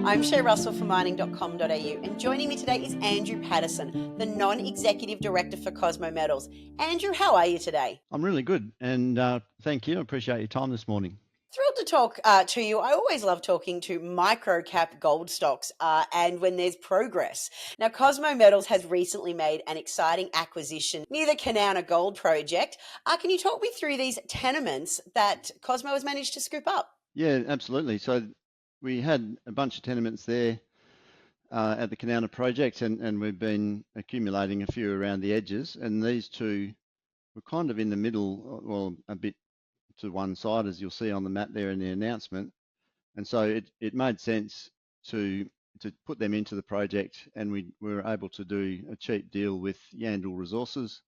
I'm Shae Russell from mining.com.au, and joining me today is Andrew Paterson, the Non-Executive Director for Cosmo Metals. Andrew, how are you today? I'm really good, and thank you. I appreciate your time this morning. Thrilled to talk to you. I always love talking to micro-cap gold stocks and when there's progress. Now, Cosmo Metals has recently made an exciting acquisition near the Kanowna Gold Project. Can you talk me through these tenements that Cosmo has managed to scoop up? Yeah, absolutely. So we had a bunch of tenements there at the Kanowna project, and we've been accumulating a few around the edges, and these two were kind of in the middle, well, a bit to one side, as you'll see on the map there in the announcement. And so it made sense to put them into the project, and we were able to do a cheap deal with Yandal Resources.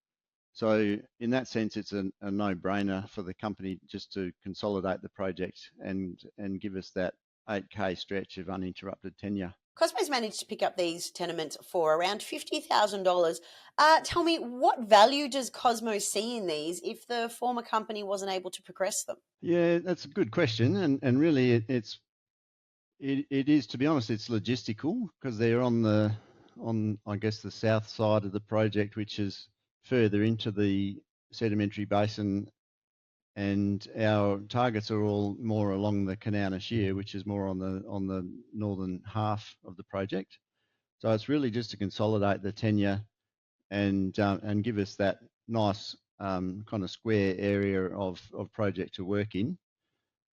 So in that sense, it's a no-brainer for the company just to consolidate the project and give us that 8K stretch of uninterrupted tenure. Cosmo's managed to pick up these tenements for around $50,000. Tell me, what value does Cosmo see in these if the former company wasn't able to progress them? Yeah, that's a good question, and really it is, to be honest, it's logistical because they're on I guess the south side of the project, which is further into the sedimentary basin, and our targets are all more along the Kanowna Shear, which is more on the northern half of the project. So it's really just to consolidate the tenure and give us that nice kind of square area of project to work in.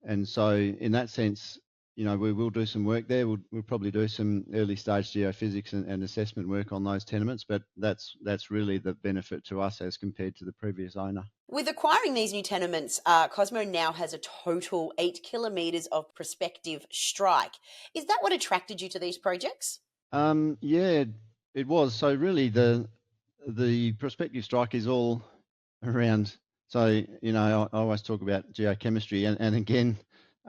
And so in that sense, you know, we will do some work there. We'll probably do some early stage geophysics and assessment work on those tenements, but that's really the benefit to us as compared to the previous owner. With acquiring these new tenements, Cosmo now has a total 8 kilometres of prospective strike. Is that what attracted you to these projects? Yeah, it was. So really the prospective strike is all around. So, you know, I always talk about geochemistry, and again,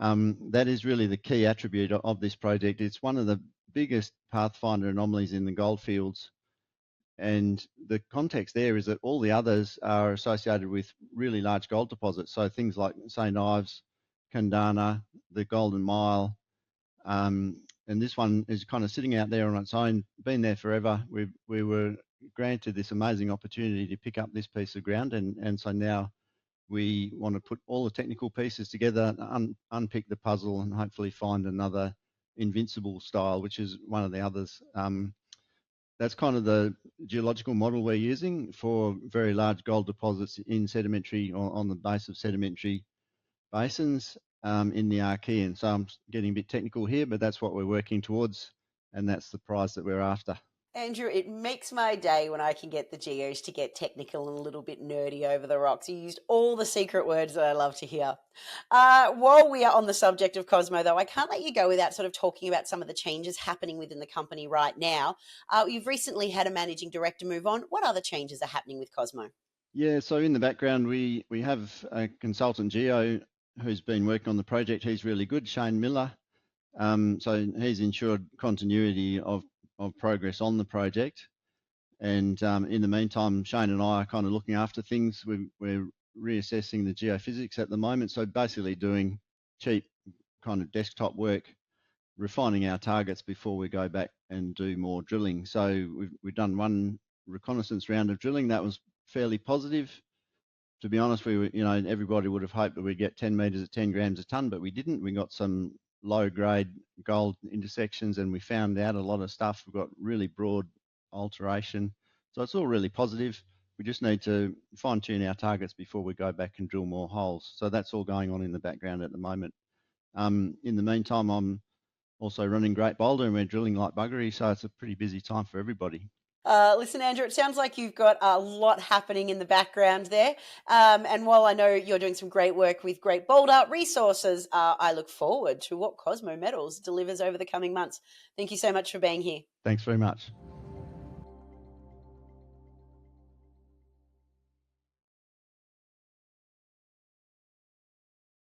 that is really the key attribute of this project. It's one of the biggest pathfinder anomalies in the goldfields, and the context there is that all the others are associated with really large gold deposits. So things like St Ives, Kanowna, the Golden Mile, and this one is kind of sitting out there on its own, been there forever. We were granted this amazing opportunity to pick up this piece of ground, and so now we want to put all the technical pieces together, unpick the puzzle, and hopefully find another invincible style, which is one of the others. That's kind of the geological model we're using for very large gold deposits in sedimentary or on the base of sedimentary basins in the Archean. So I'm getting a bit technical here, but that's what we're working towards, and that's the prize that we're after. Andrew, it makes my day when I can get the geos to get technical and a little bit nerdy over the rocks. You used all the secret words that I love to hear. While we are on the subject of Cosmo, though, I can't let you go without sort of talking about some of the changes happening within the company right now. You've recently had a managing director move on. What other changes are happening with Cosmo? Yeah, so in the background, we have a consultant geo who's been working on the project. He's really good, Shane Miller. So he's ensured continuity of progress on the project. And in the meantime, Shane and I are kind of looking after things. We're reassessing the geophysics at the moment. So basically doing cheap kind of desktop work, refining our targets before we go back and do more drilling. So we've done one reconnaissance round of drilling. That was fairly positive. To be honest, we were, you know, everybody would have hoped that we'd get 10 metres at 10 grams a tonne, but we didn't. We got some low grade gold intersections, and we found out a lot of stuff. We've got really broad alteration. So it's all really positive. We just need to fine tune our targets before we go back and drill more holes. So that's all going on in the background at the moment. In the meantime, I'm also running Great Boulder, and we're drilling like buggery. So it's a pretty busy time for everybody. Listen, Andrew, it sounds like you've got a lot happening in the background there. And while I know you're doing some great work with Great Boulder Resources, I look forward to what Cosmo Metals delivers over the coming months. Thank you so much for being here. Thanks very much.